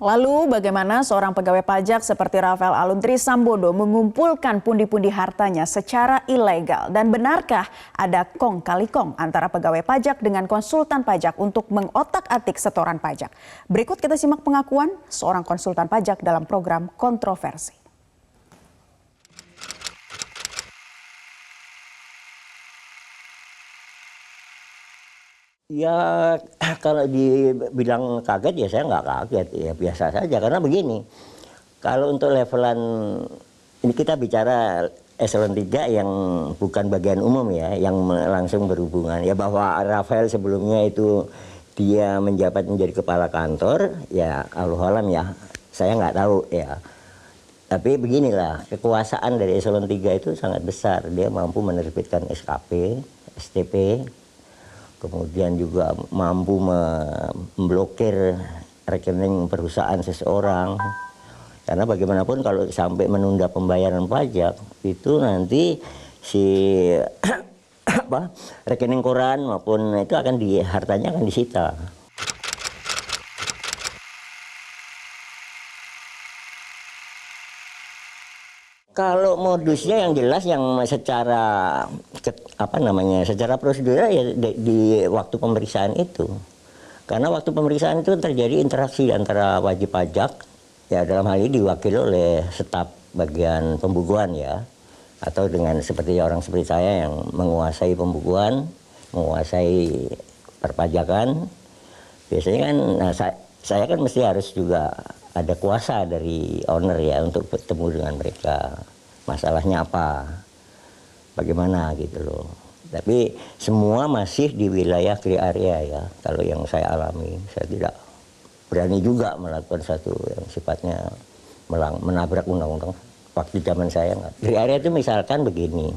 Lalu bagaimana seorang pegawai pajak seperti Rafael Aluntri Sambodo mengumpulkan pundi-pundi hartanya secara ilegal? Dan benarkah ada kong kali kong antara pegawai pajak dengan konsultan pajak untuk mengotak-atik setoran pajak? Berikut kita simak pengakuan seorang konsultan pajak dalam program Kontroversi. Ya kalau dibilang kaget ya saya nggak kaget, ya biasa saja. Karena begini, kalau untuk levelan, ini kita bicara eselon 3 yang bukan bagian umum ya, yang langsung berhubungan. Ya bahwa Rafael sebelumnya itu dia menjabat menjadi kepala kantor, ya Allahualam ya, saya nggak tahu ya. Tapi beginilah, kekuasaan dari eselon 3 itu sangat besar. Dia mampu menerbitkan SKP, STP, kemudian juga mampu memblokir rekening perusahaan seseorang. Karena bagaimanapun kalau sampai menunda pembayaran pajak, itu nanti si rekening koran maupun itu akan hartanya akan disita. Kalau modusnya yang jelas, yang secara secara prosedural ya di waktu pemeriksaan itu. Karena waktu pemeriksaan itu terjadi interaksi antara wajib pajak, ya dalam hal ini diwakili oleh staf bagian pembukuan ya, atau dengan seperti orang seperti saya yang menguasai pembukuan, menguasai perpajakan. Biasanya kan, nah saya kan mesti harus juga ada kuasa dari owner ya untuk bertemu dengan mereka. Masalahnya apa, bagaimana gitu loh. Tapi semua masih di wilayah gray area ya. Kalau yang saya alami, saya tidak berani juga melakukan satu yang sifatnya menabrak undang-undang. Waktu zaman saya nggak. Gray area itu misalkan begini,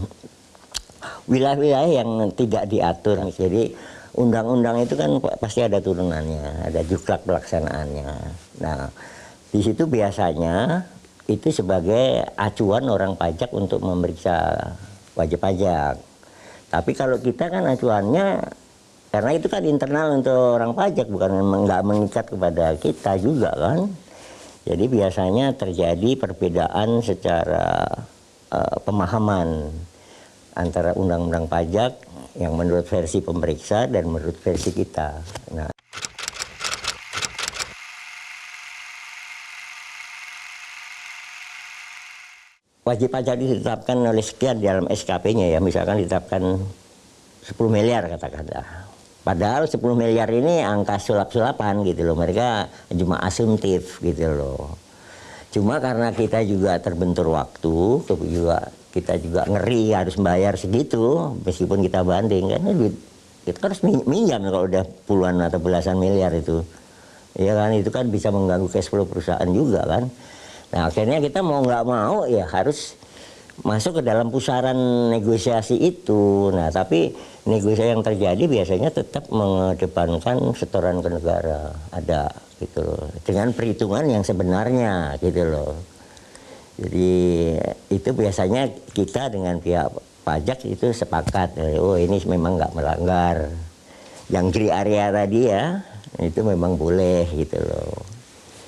wilayah-wilayah yang tidak diatur. Jadi undang-undang itu kan pasti ada turunannya, ada juklak pelaksanaannya. Nah, di situ biasanya itu sebagai acuan orang pajak untuk memeriksa wajib pajak. Tapi kalau kita kan acuannya, karena itu kan internal untuk orang pajak, bukan nggak mengikat kepada kita juga kan. Jadi biasanya terjadi perbedaan secara pemahaman antara undang-undang pajak yang menurut versi pemeriksa dan menurut versi kita. Nah, wajib pajak ditetapkan oleh sekian di dalam SKP-nya ya, misalkan ditetapkan 10 miliar kata-kata. Padahal 10 miliar ini angka sulap-sulapan gitu loh, mereka cuma asumtif gitu loh. Cuma karena kita juga terbentur waktu, kita juga ngeri harus membayar segitu, meskipun kita banding, kan kita harus minjam kalau udah puluhan atau belasan miliar itu. Ya kan, itu kan bisa mengganggu cash flow perusahaan juga kan. Nah akhirnya kita mau nggak mau ya harus masuk ke dalam pusaran negosiasi itu. Nah tapi negosiasi yang terjadi biasanya tetap mengedepankan setoran ke negara, ada gitu loh, dengan perhitungan yang sebenarnya gitu loh. Jadi itu biasanya kita dengan pihak pajak itu sepakat, oh ini memang nggak melanggar. Yang gray area tadi ya, itu memang boleh gitu loh.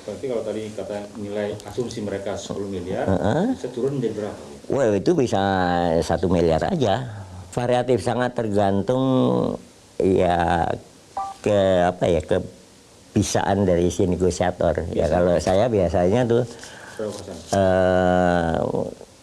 Berarti kalau tadi kata nilai asumsi mereka 10 miliar, bisa turun menjadi berapa? Wah itu bisa 1 miliar aja. Variatif, sangat tergantung ya kebisaan dari si negosiator. Ya kalau saya biasanya tuh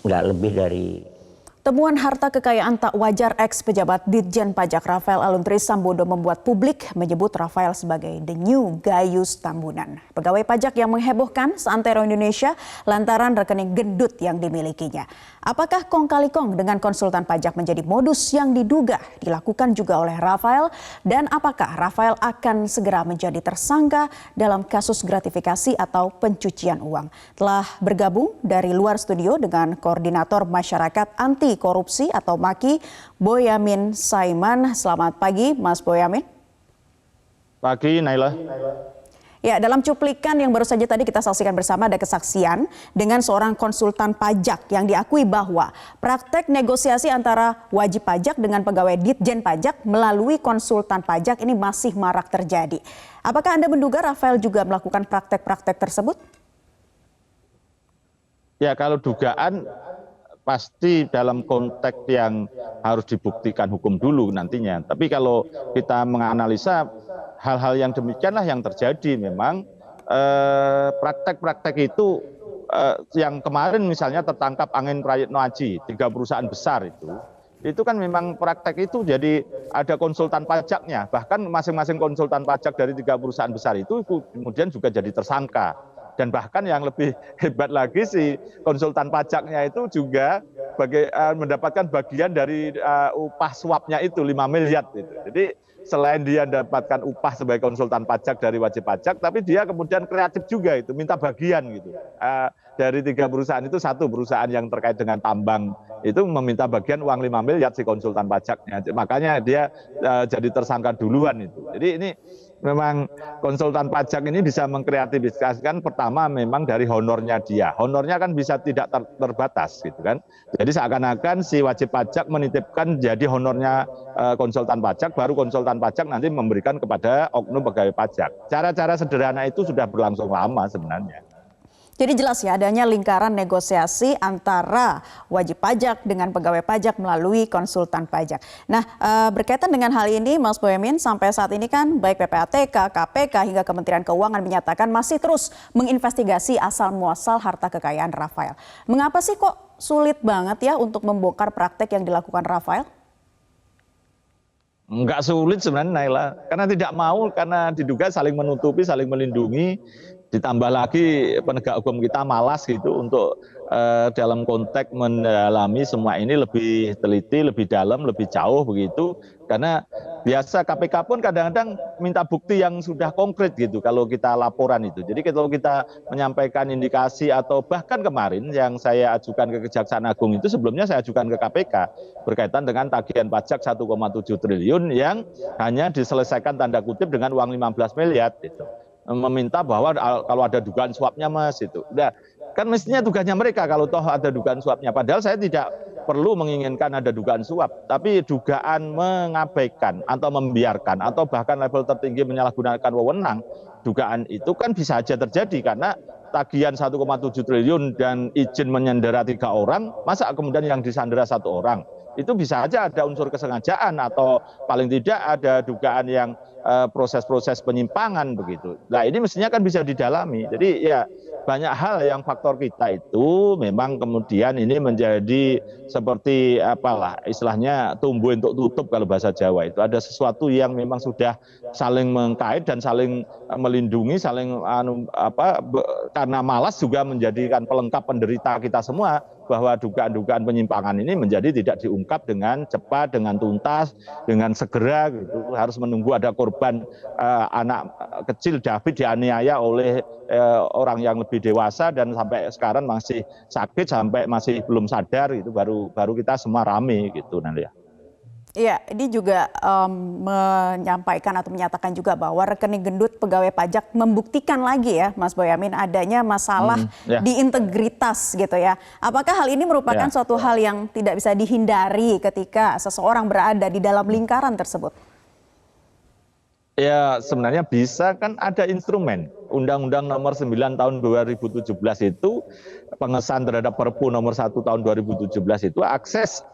nggak lebih dari. Temuan harta kekayaan tak wajar ex-pejabat Ditjen Pajak Rafael Aluntri Sambodo membuat publik menyebut Rafael sebagai the new Gayus Tambunan. Pegawai pajak yang menghebohkan seantero Indonesia lantaran rekening gendut yang dimilikinya. Apakah kong kali kong dengan konsultan pajak menjadi modus yang diduga dilakukan juga oleh Rafael? Dan apakah Rafael akan segera menjadi tersangka dalam kasus gratifikasi atau pencucian uang? Telah bergabung dari luar studio dengan Koordinator Masyarakat Anti Korupsi atau MAKI, Boyamin Saiman. Selamat pagi Mas Boyamin. Pagi Naila. Ya, dalam cuplikan yang baru saja tadi kita saksikan bersama ada kesaksian dengan seorang konsultan pajak yang diakui bahwa praktek negosiasi antara wajib pajak dengan pegawai Ditjen Pajak melalui konsultan pajak ini masih marak terjadi. Apakah Anda menduga Rafael juga melakukan praktek-praktek tersebut? Ya, kalau dugaan pasti dalam konteks yang harus dibuktikan hukum dulu nantinya. Tapi kalau kita menganalisa hal-hal yang demikianlah yang terjadi. Memang praktek-praktek itu yang kemarin misalnya tertangkap Angin Prayitno Aji, 3 perusahaan besar itu kan memang praktek itu jadi ada konsultan pajaknya. Bahkan masing-masing konsultan pajak dari 3 perusahaan besar itu kemudian juga jadi tersangka. Dan bahkan yang lebih hebat lagi si konsultan pajaknya itu juga mendapatkan bagian dari upah suapnya itu 5 miliar gitu. Jadi selain dia mendapatkan upah sebagai konsultan pajak dari wajib pajak, tapi dia kemudian kreatif juga itu minta bagian gitu. Dari 3 perusahaan itu 1 perusahaan yang terkait dengan tambang itu meminta bagian uang 5 miliar si konsultan pajaknya. Makanya dia jadi tersangka duluan itu. Jadi ini memang konsultan pajak ini bisa mengkreativiskan pertama memang dari honornya dia. Honornya kan bisa tidak terbatas gitu kan. Jadi seakan-akan si wajib pajak menitipkan jadi honornya konsultan pajak, baru konsultan pajak nanti memberikan kepada oknum pegawai pajak. Cara-cara sederhana itu sudah berlangsung lama sebenarnya. Jadi jelas ya adanya lingkaran negosiasi antara wajib pajak dengan pegawai pajak melalui konsultan pajak. Nah, berkaitan dengan hal ini Mas Boyamin, sampai saat ini kan baik PPATK, KPK hingga Kementerian Keuangan menyatakan masih terus menginvestigasi asal muasal harta kekayaan Rafael. Mengapa sih kok sulit banget ya untuk membongkar praktek yang dilakukan Rafael? Enggak sulit sebenarnya Naila, karena tidak mau, karena diduga saling menutupi, saling melindungi. Ditambah lagi penegak hukum kita malas gitu untuk dalam konteks mendalami semua ini lebih teliti, lebih dalam, lebih jauh begitu. Karena biasa KPK pun kadang-kadang minta bukti yang sudah konkret gitu kalau kita laporan itu. Jadi kalau kita menyampaikan indikasi atau bahkan kemarin yang saya ajukan ke Kejaksaan Agung itu sebelumnya saya ajukan ke KPK berkaitan dengan tagihan pajak 1,7 triliun yang hanya diselesaikan tanda kutip dengan uang 15 miliar gitu. Meminta bahwa kalau ada dugaan suapnya Mas itu. Udah, kan mestinya tugasnya mereka kalau toh ada dugaan suapnya. Padahal saya tidak perlu menginginkan ada dugaan suap, tapi dugaan mengabaikan atau membiarkan atau bahkan level tertinggi menyalahgunakan wewenang, dugaan itu kan bisa saja terjadi karena tagihan 1,7 triliun dan izin menyandera 3 orang, masa kemudian yang disandera 1 orang? Itu bisa saja ada unsur kesengajaan atau paling tidak ada dugaan yang proses-proses penyimpangan begitu. Nah ini mestinya kan bisa didalami. Jadi ya banyak hal yang faktor kita itu memang kemudian ini menjadi seperti apalah istilahnya tumbuh untuk tutup kalau bahasa Jawa itu. Ada sesuatu yang memang sudah saling mengkait dan saling melindungi, saling karena malas juga menjadikan pelengkap penderita kita semua bahwa dugaan-dugaan penyimpangan ini menjadi tidak diungkap dengan cepat, dengan tuntas, dengan segera gitu. Harus menunggu ada korban anak kecil David dianiaya oleh orang yang lebih dewasa dan sampai sekarang masih sakit, sampai masih belum sadar gitu, baru kita semua rame gitu nanti ya. Iya, ini juga menyampaikan atau menyatakan juga bahwa rekening gendut pegawai pajak membuktikan lagi ya Mas Boyamin adanya masalah di integritas gitu ya. Apakah hal ini merupakan suatu hal yang tidak bisa dihindari ketika seseorang berada di dalam lingkaran tersebut? Ya sebenarnya bisa, kan ada instrumen. Undang-Undang nomor 9 tahun 2017 itu pengesahan terhadap Perpu nomor 1 tahun 2017 itu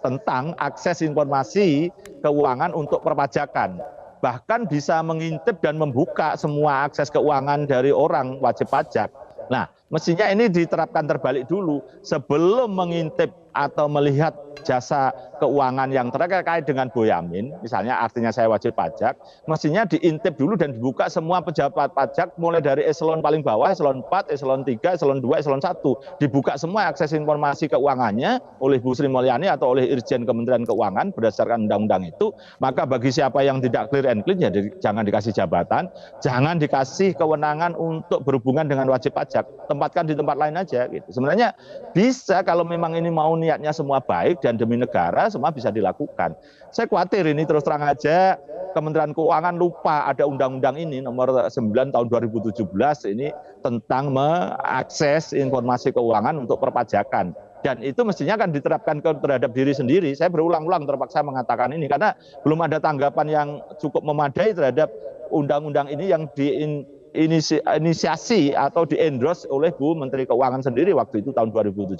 tentang akses informasi keuangan untuk perpajakan. Bahkan bisa mengintip dan membuka semua akses keuangan dari orang wajib pajak. Nah, mestinya ini diterapkan terbalik dulu sebelum mengintip atau melihat jasa keuangan yang terkait dengan Boyamin, misalnya artinya saya wajib pajak, mestinya diintip dulu dan dibuka semua pejabat pajak mulai dari eselon paling bawah, eselon 4, eselon 3, eselon 2, eselon 1. Dibuka semua akses informasi keuangannya oleh Bu Sri Mulyani atau oleh Irjen Kementerian Keuangan berdasarkan undang-undang itu. Maka bagi siapa yang tidak clear and clean ya jangan dikasih jabatan, jangan dikasih kewenangan untuk berhubungan dengan wajib pajak, tempatkan di tempat lain aja gitu. Sebenarnya bisa kalau memang ini mau niatnya semua baik dan demi negara semua bisa dilakukan. Saya khawatir ini terus terang aja Kementerian Keuangan lupa ada undang-undang ini nomor 9 tahun 2017 ini tentang mengakses informasi keuangan untuk perpajakan. Dan itu mestinya kan diterapkan terhadap diri sendiri. Saya berulang-ulang terpaksa mengatakan ini karena belum ada tanggapan yang cukup memadai terhadap undang-undang ini yang diinisiasi atau di-endorse oleh Bu Menteri Keuangan sendiri waktu itu tahun 2017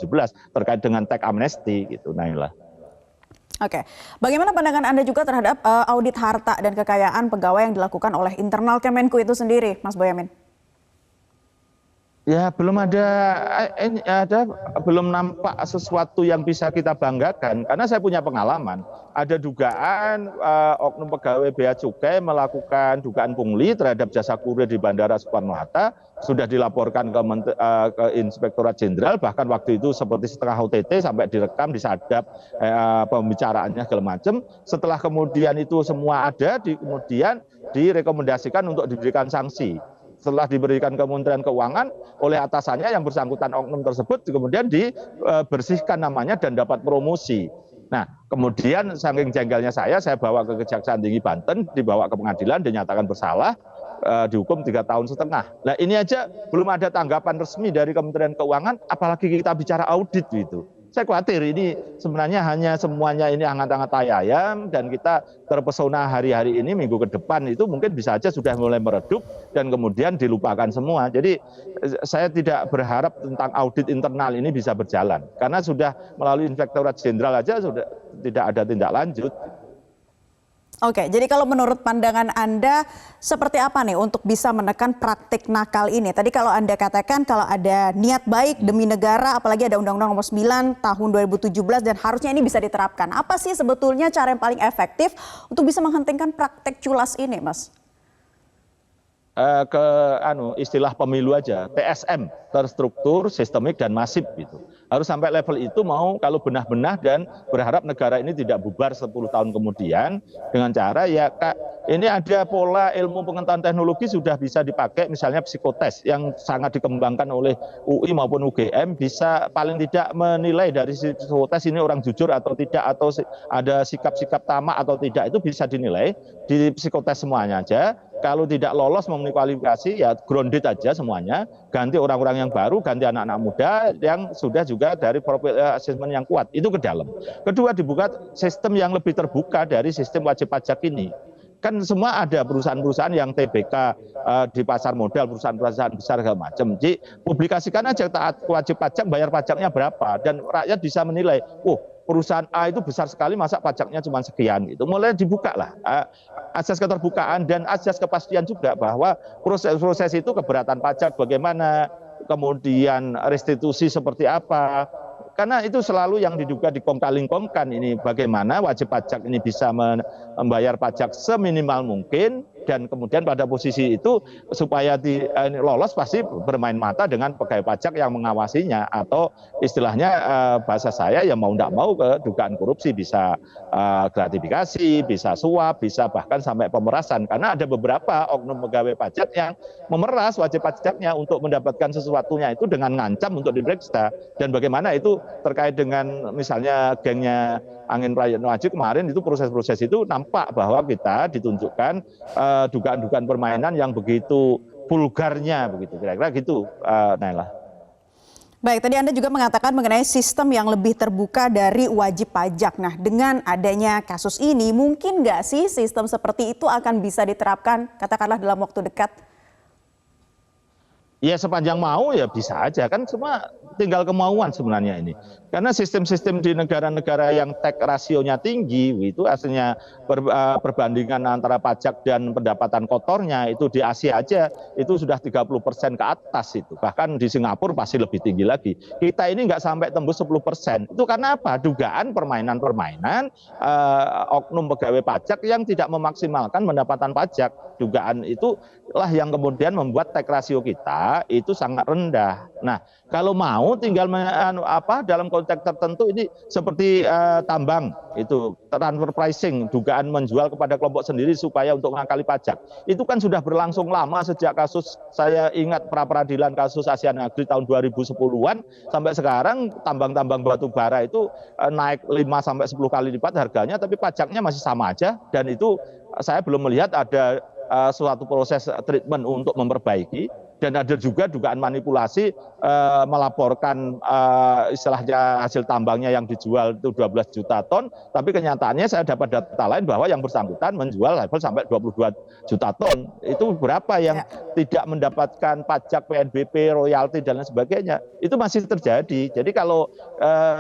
terkait dengan tax amnesty gitu, Naila. Oke, bagaimana pandangan Anda juga terhadap audit harta dan kekayaan pegawai yang dilakukan oleh internal Kemenku itu sendiri, Mas Boyamin? Ya belum belum nampak sesuatu yang bisa kita banggakan karena saya punya pengalaman ada dugaan oknum pegawai Bea Cukai melakukan dugaan pungli terhadap jasa kurir di Bandara Soekarno-Hatta sudah dilaporkan ke Inspektorat Jenderal bahkan waktu itu seperti setengah OTT sampai direkam disadap pembicaraannya segala macam setelah kemudian itu semua ada kemudian direkomendasikan untuk diberikan sanksi. Setelah diberikan Kementerian Keuangan oleh atasannya yang bersangkutan oknum tersebut kemudian dibersihkan namanya dan dapat promosi. Nah kemudian saking jengkelnya saya bawa ke Kejaksaan Tinggi Banten, dibawa ke pengadilan, dinyatakan bersalah, dihukum 3,5 tahun. Nah ini aja belum ada tanggapan resmi dari Kementerian Keuangan, apalagi kita bicara audit gitu. Saya khawatir ini sebenarnya hanya semuanya ini hangat-hangat tai ayam dan kita terpesona hari-hari ini minggu ke depan itu mungkin bisa saja sudah mulai meredup dan kemudian dilupakan semua. Jadi saya tidak berharap tentang audit internal ini bisa berjalan karena sudah melalui Inspektorat Jenderal aja sudah tidak ada tindak lanjut. Oke, jadi kalau menurut pandangan Anda seperti apa nih untuk bisa menekan praktik nakal ini? Tadi kalau Anda katakan kalau ada niat baik demi negara, apalagi ada Undang-Undang Nomor 9 Tahun 2017 dan harusnya ini bisa diterapkan. Apa sih sebetulnya cara yang paling efektif untuk bisa menghentikan praktik culas ini, Mas? Istilah pemilu aja, TSM, terstruktur, sistemik dan masif gitu. Harus sampai level itu mau kalau benah-benah dan berharap negara ini tidak bubar 10 tahun kemudian dengan cara ya ini ada pola ilmu pengetahuan teknologi sudah bisa dipakai misalnya psikotes yang sangat dikembangkan oleh UI maupun UGM bisa paling tidak menilai dari psikotes ini orang jujur atau tidak atau ada sikap-sikap tamak atau tidak itu bisa dinilai di psikotes semuanya aja. Kalau tidak lolos memenuhi kualifikasi ya grounded aja semuanya, ganti orang-orang yang baru, ganti anak-anak muda yang sudah juga dari profil assessment yang kuat, itu ke dalam. Kedua dibuka sistem yang lebih terbuka dari sistem wajib pajak ini. Kan semua ada perusahaan-perusahaan yang TBK di pasar modal, perusahaan-perusahaan besar segala macam. Jadi publikasikan aja taat wajib pajak, bayar pajaknya berapa dan rakyat bisa menilai, perusahaan A itu besar sekali, masa pajaknya cuma sekian gitu. Mulai dibuka lah asas keterbukaan dan asas kepastian juga bahwa proses itu keberatan pajak bagaimana, kemudian restitusi seperti apa. Karena itu selalu yang diduga dikongkal-lingkongkan ini bagaimana wajib pajak ini bisa membayar pajak seminimal mungkin dan kemudian pada posisi itu supaya lolos pasti bermain mata dengan pegawai pajak yang mengawasinya atau istilahnya bahasa saya ya mau tidak mau ke dugaan korupsi bisa gratifikasi, bisa suap, bisa bahkan sampai pemerasan karena ada beberapa oknum pegawai pajak yang memeras wajib pajaknya untuk mendapatkan sesuatunya itu dengan ngancam untuk diperiksa dan bagaimana itu terkait dengan misalnya gengnya Angin Prayitno Aji kemarin itu proses-proses itu nampak bahwa kita ditunjukkan dugaan-dugaan permainan yang begitu vulgarnya begitu kira-kira gitu Naila. Baik, tadi Anda juga mengatakan mengenai sistem yang lebih terbuka dari wajib pajak. Nah, dengan adanya kasus ini mungkin nggak sih sistem seperti itu akan bisa diterapkan katakanlah dalam waktu dekat? Ya sepanjang mau ya bisa aja kan semua tinggal kemauan sebenarnya ini. Karena sistem-sistem di negara-negara yang tax rasionya tinggi itu aslinya perbandingan antara pajak dan pendapatan kotornya itu di Asia aja itu sudah 30% ke atas itu. Bahkan di Singapura pasti lebih tinggi lagi. Kita ini nggak sampai tembus 10%. Itu karena apa? Dugaan permainan-permainan oknum pegawai pajak yang tidak memaksimalkan pendapatan pajak. Dugaan itu lah yang kemudian membuat tax rasio kita kita itu sangat rendah. Nah, kalau mau tinggal dalam konteks tertentu ini seperti tambang itu transfer pricing, dugaan menjual kepada kelompok sendiri supaya untuk mengakali pajak. Itu kan sudah berlangsung lama sejak kasus, saya ingat pra-peradilan kasus Asian Agri tahun 2010-an sampai sekarang tambang-tambang batu bara itu naik 5 sampai 10 kali lipat harganya, tapi pajaknya masih sama aja, dan itu saya belum melihat ada suatu proses treatment untuk memperbaiki. Dan ada juga dugaan manipulasi melaporkan istilahnya hasil tambangnya yang dijual itu 12 juta ton, tapi kenyataannya saya dapat data lain bahwa yang bersangkutan menjual level sampai 22 juta ton. Itu berapa yang tidak mendapatkan pajak PNBP, royalti dan lain sebagainya. Itu masih terjadi. Jadi kalau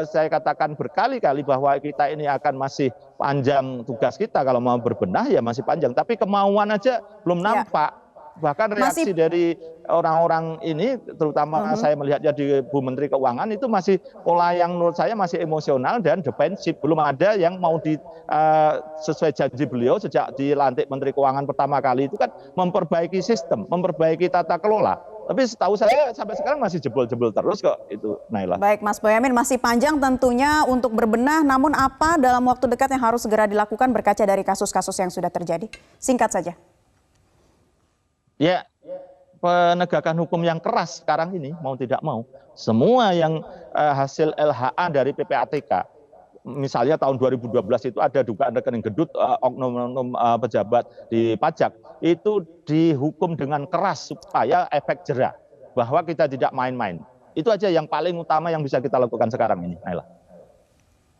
saya katakan berkali-kali bahwa kita ini akan masih panjang tugas kita, kalau mau berbenah ya masih panjang, tapi kemauan aja belum nampak. Bahkan reaksi dari orang-orang ini, terutama saya melihatnya di Bu Menteri Keuangan, itu masih pola yang menurut saya masih emosional dan defensif. Belum ada yang mau sesuai janji beliau sejak dilantik Menteri Keuangan pertama kali itu kan memperbaiki sistem, memperbaiki tata kelola. Tapi setahu saya sampai sekarang masih jebol-jebol terus kok itu, Naila. Baik, Mas Boyamin, masih panjang tentunya untuk berbenah, namun apa dalam waktu dekat yang harus segera dilakukan berkaca dari kasus-kasus yang sudah terjadi? Singkat saja. Ya, penegakan hukum yang keras sekarang ini mau tidak mau. Semua yang hasil LHA dari PPATK, misalnya tahun 2012 itu ada dugaan rekening gendut oknum-oknum pejabat di pajak, itu dihukum dengan keras supaya efek jera, bahwa kita tidak main-main. Itu aja yang paling utama yang bisa kita lakukan sekarang ini, Naila.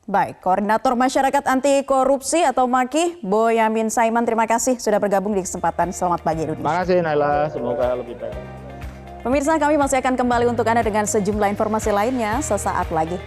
Baik, Koordinator Masyarakat Anti Korupsi atau MAKI, Boyamin Saiman, terima kasih sudah bergabung di kesempatan Selamat Pagi Indonesia. Terima kasih, Naila, semoga lebih baik. Pemirsa, kami masih akan kembali untuk Anda dengan sejumlah informasi lainnya sesaat lagi.